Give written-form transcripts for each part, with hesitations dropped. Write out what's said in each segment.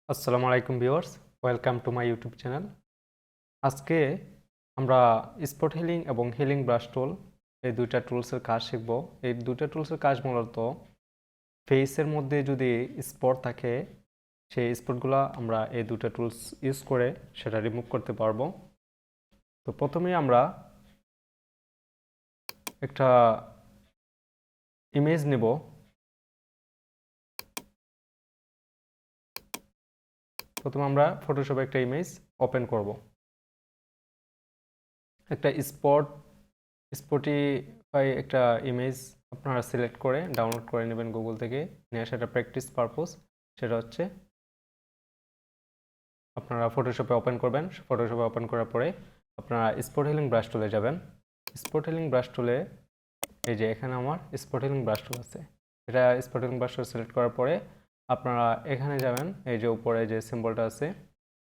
আসসালামু আলাইকুম viewers, welcome to my YouTube channel. আজকে আমরা স্পট হিলিং এবং হিলিং ব্রাশ টুল এই দুইটা টুলসের কাজ শিখব। এই দুইটা টুলসের কাজ মূলত ফেসের মধ্যে যদি স্পট থাকে সেই স্পটগুলো আমরা এই দুইটা টুলস ইউজ করে সেটা রিমুভ করতে পারবো। তো প্রথমেই আমরা একটা ইমেজ নেব। প্রথমে আমরা ফটোশপে একটা ইমেজ ওপেন করব। একটা স্পটিফাই একটা ইমেজ আপনারা সিলেক্ট করে ডাউনলোড করে নেবেন গুগল থেকে, নিয়ে সেটা প্র্যাকটিস পারপোজ সেটা হচ্ছে আপনারা ফটোশপে ওপেন করবেন। ফটোশপে ওপেন করার পরে আপনারা স্পট হিলিং ব্রাশ টুলে যাবেন। স্পট হিলিং ব্রাশ টুলে এই যে এখানে আমার স্পট হিলিং ব্রাশ টুল আছে, এটা spot healing brush tool select করার পরে আপনারা এখানে যাবেন। এই যে উপরে যে সিম্বলটা আছে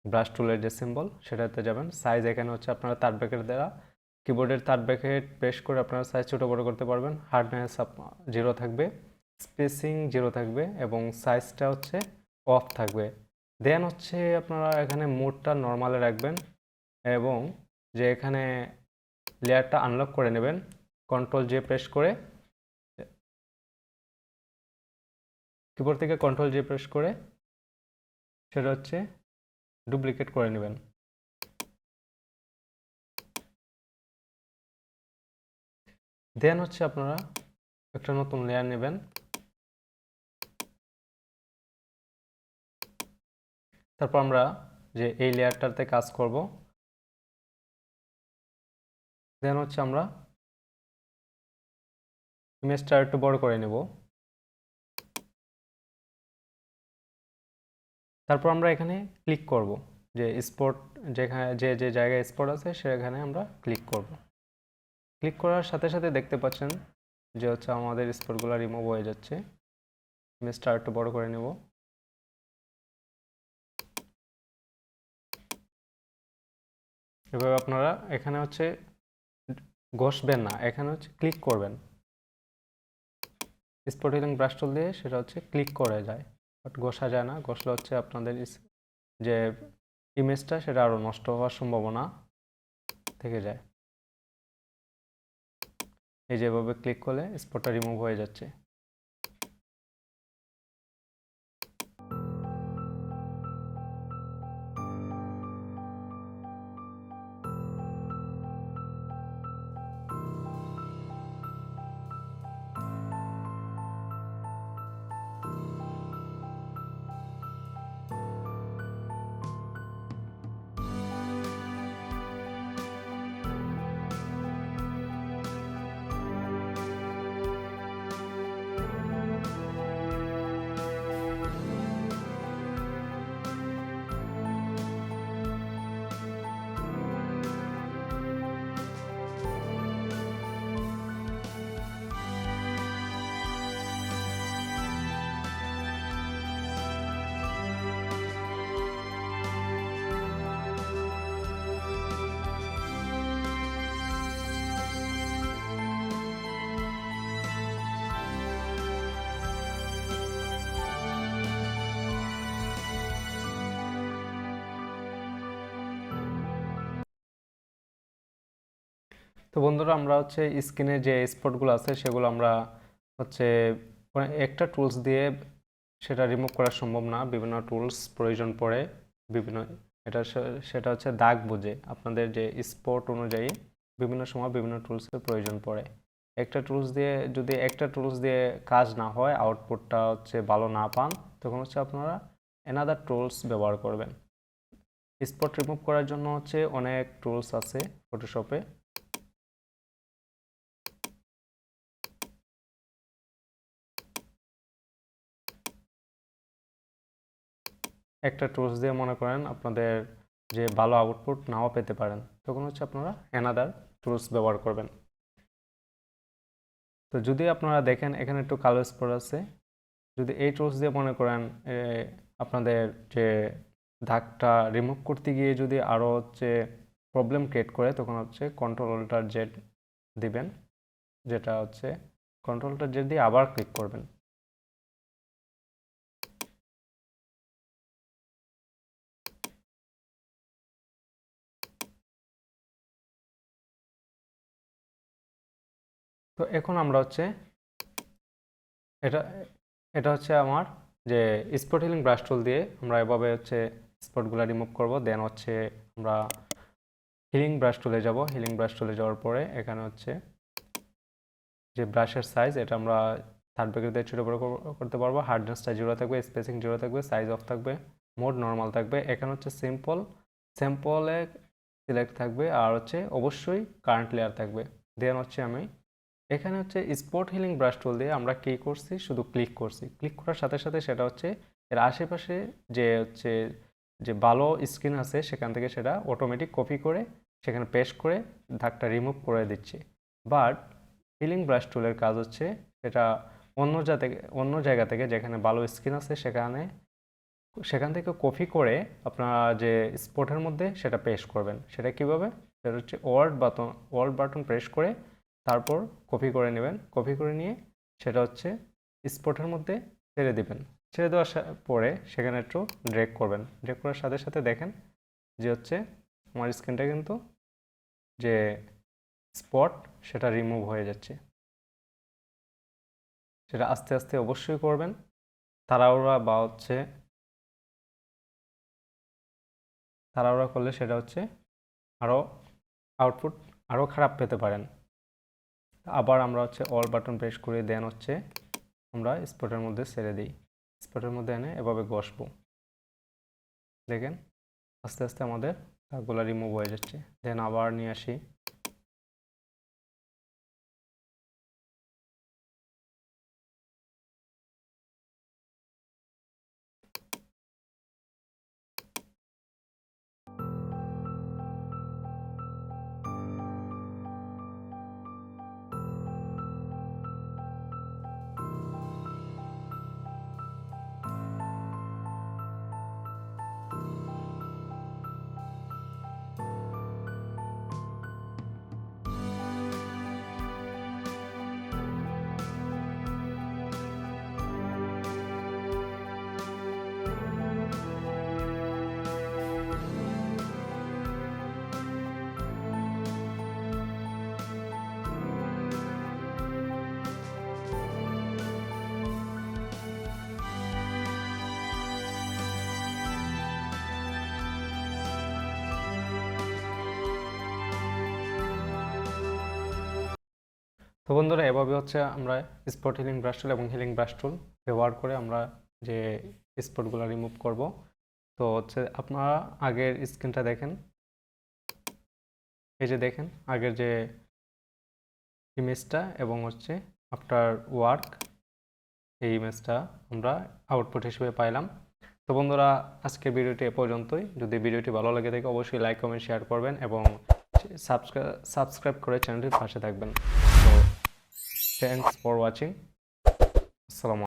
ব্রাশ টুলের যে সিম্বল সেটাতে যাবেন। সাইজ এখানে হচ্ছে আপনারা তার ব্র্যাকেট দ্বারা কিবোর্ডের তার ব্র্যাকেট প্রেস করে আপনারা সাইজ ছোটো বড়ো করতে পারবেন। হার্ডনেস 0 থাকবে, স্পেসিং 0 থাকবে এবং সাইজটা হচ্ছে অফ থাকবে। দেন হচ্ছে আপনারা এখানে মোডটা নর্মালে রাখবেন এবং যে এখানে লেয়ারটা আনলক করে নেবেন কন্ট্রোল জে প্রেস করে, কিবোর্ড থেকে কন্ট্রোল জে প্রেস করে সেটা হচ্ছে ডুপ্লিকেট করে নেবেন। দেন হচ্ছে আপনারা একটা নতুন লেয়ার নেবেন। তারপর আমরা যে এই লেয়ারটাতে কাজ করব। দেন হচ্ছে আমরা ইমেজটা একটু বড় করে নেব। তারপর আমরা এখানে ক্লিক করব, যে স্পট যেখানে যে যে জায়গায় স্পট আছে সেখানে আমরা ক্লিক করব। ক্লিক করার সাথে সাথে দেখতে পাচ্ছেন যে হচ্ছে আমাদের স্পটগুলো রিমুভ হয়ে যাচ্ছে। ইমেজটা একটু বড় করে নেব। এভাবে আপনারা এখানে হচ্ছে ঘষবেন না, এখানে হচ্ছে ক্লিক করবেন। স্পট হিলিং ব্রাশ টুল দিয়ে সেটা হচ্ছে ক্লিক করে যায়, বাট ঘষা যায় না। ঘষলে হচ্ছে আপনাদের যে ইমেজটা সেটা আরও নষ্ট হওয়ার সম্ভাবনা থেকে যায়। এই যেভাবে ক্লিক করলে স্পটটা রিমুভ হয়ে যাচ্ছে। তো বন্ধুরা, আমরা হচ্ছে স্ক্রিনে যে স্পটগুলো আছে সেগুলো আমরা হচ্ছে একটা টুলস দিয়ে সেটা রিমুভ করা সম্ভব না, বিভিন্ন টুলস প্রয়োজন পড়ে। বিভিন্ন সেটা হচ্ছে দাগ বুঝে আপনাদের যে স্পট অনুযায়ী বিভিন্ন সময় বিভিন্ন টুলসের প্রয়োজন পড়ে। একটা টুলস দিয়ে কাজ না হয়, আউটপুটটা হচ্ছে ভালো না পান, তখন হচ্ছে আপনারা অ্যানাদার টুলস ব্যবহার করবেন। স্পট রিমুভ করার জন্য হচ্ছে অনেক টুলস আছে ফটোশপে। একটা টুলস দিয়ে মনে করেন আপনাদের যে ভালো আউটপুট নাও পেতে পারেন, তখন হচ্ছে আপনারা অ্যানাদার টুলস ব্যবহার করবেন। তো যদি আপনারা দেখেন এখানে একটু কালো স্পট আছে, যদি এই টুলস দিয়ে মনে করেন আপনাদের যে দাগটা রিমুভ করতে গিয়ে যদি আরও হচ্ছে প্রবলেম ক্রিয়েট করে, তখন হচ্ছে কন্ট্রোল অল্টার জেড দিবেন, যেটা হচ্ছে কন্ট্রোল অল্টার জেড দিয়ে আবার ক্লিক করবেন। তো এখন আমরা হচ্ছে এটা এটা হচ্ছে আমার যে স্পট হিলিং ব্রাশ টুল দিয়ে আমরা এভাবে হচ্ছে স্পটগুলো রিমুভ করব। দেন হচ্ছে আমরা হিলিং ব্রাশ টুলে যাব। হিলিং ব্রাশ টুলে যাওয়ার পরে এখানে হচ্ছে যে ব্রাশের সাইজ এটা আমরা থার্ড ব্র্যাকেট দিয়ে ছোটো বড় করতে পারবো। হার্ডনেসটা 0 থাকবে, স্পেসিং 0 থাকবে, সাইজ অফ থাকবে, মোড নর্মাল থাকবে। এখানে হচ্ছে স্যাম্পলে সিলেক্ট থাকবে আর হচ্ছে অবশ্যই কারেন্ট লেয়ার থাকবে। দেন হচ্ছে আমি এখানে হচ্ছে স্পট হিলিং ব্রাশ টুল দিয়ে আমরা কি করছি, শুধু ক্লিক করছি। ক্লিক করার সাথে সাথে সেটা হচ্ছে এর আশেপাশে যে ভালো স্ক্রিন আছে সেখান থেকে সেটা অটোমেটিক কপি করে সেখানে পেস্ট করে দাগটা রিমুভ করে দিচ্ছে। বাট হিলিং ব্রাশ টুলের কাজ হচ্ছে এটা অন্য জায়গা থেকে যেখানে ভালো স্ক্রিন আছে সেখান থেকে কপি করে আপনারা যে স্পটের মধ্যে সেটা পেস্ট করবেন। সেটা কিভাবে? সেটা হচ্ছে ওয়াল্ট বাটন প্রেস করে তারপর কপি করে নেবেন। কপি করে নিয়ে সেটা হচ্ছে স্পটের মধ্যে ছেড়ে দিবেন। ছেড়ে দেওয়ার পরে সেখানে একটু ড্র্যাগ করবেন। ড্র্যাগ করার সাথে সাথে দেখেন যে হচ্ছে আমার স্ক্রিনটা কিন্তু যে স্পট সেটা রিমুভ হয়ে যাচ্ছে। সেটা আস্তে আস্তে অবশ্যই করবেন। তাড়াহুড়া করলে সেটা হচ্ছে আরও আউটপুট আরও খারাপ পেতে পারেন। আবার আমরা হচ্ছে অল বাটন প্রেস করে দেন হচ্ছে আমরা স্পটের মধ্যে ছেড়ে দিই। স্পটের মধ্যে এনে এভাবে ঘষবো। দেখেন আস্তে আস্তে আমাদের দাগগুলো রিমুভ হয়ে যাচ্ছে। দেন আবার নিয়ে আসি। তো বন্ধুরা এভাবে হচ্ছে আমরা স্পট হিলিং ব্রাশ টুল এবং হিলিং ব্রাশ টুল ব্যবহার করে আমরা যে স্পটগুলো রিমুভ করব। তো হচ্ছে আপনারা আগের স্ক্রিনটা দেখেন, এই যে দেখেন আগের যে ইমেজটা এবং হচ্ছে আফটার ওয়ার্ক এই ইমেজটা আমরা আউটপুট হিসেবে পাইলাম। তো বন্ধুরা আজকের ভিডিওটি এ পর্যন্তই। যদি ভিডিওটি ভালো লাগে থাকে অবশ্যই লাইক কমেন্ট শেয়ার করবেন এবং সাবস্ক্রাইব করে চ্যানেলটির পাশে থাকবেন। তো থ্যাংকস ফর ওয়াচিং।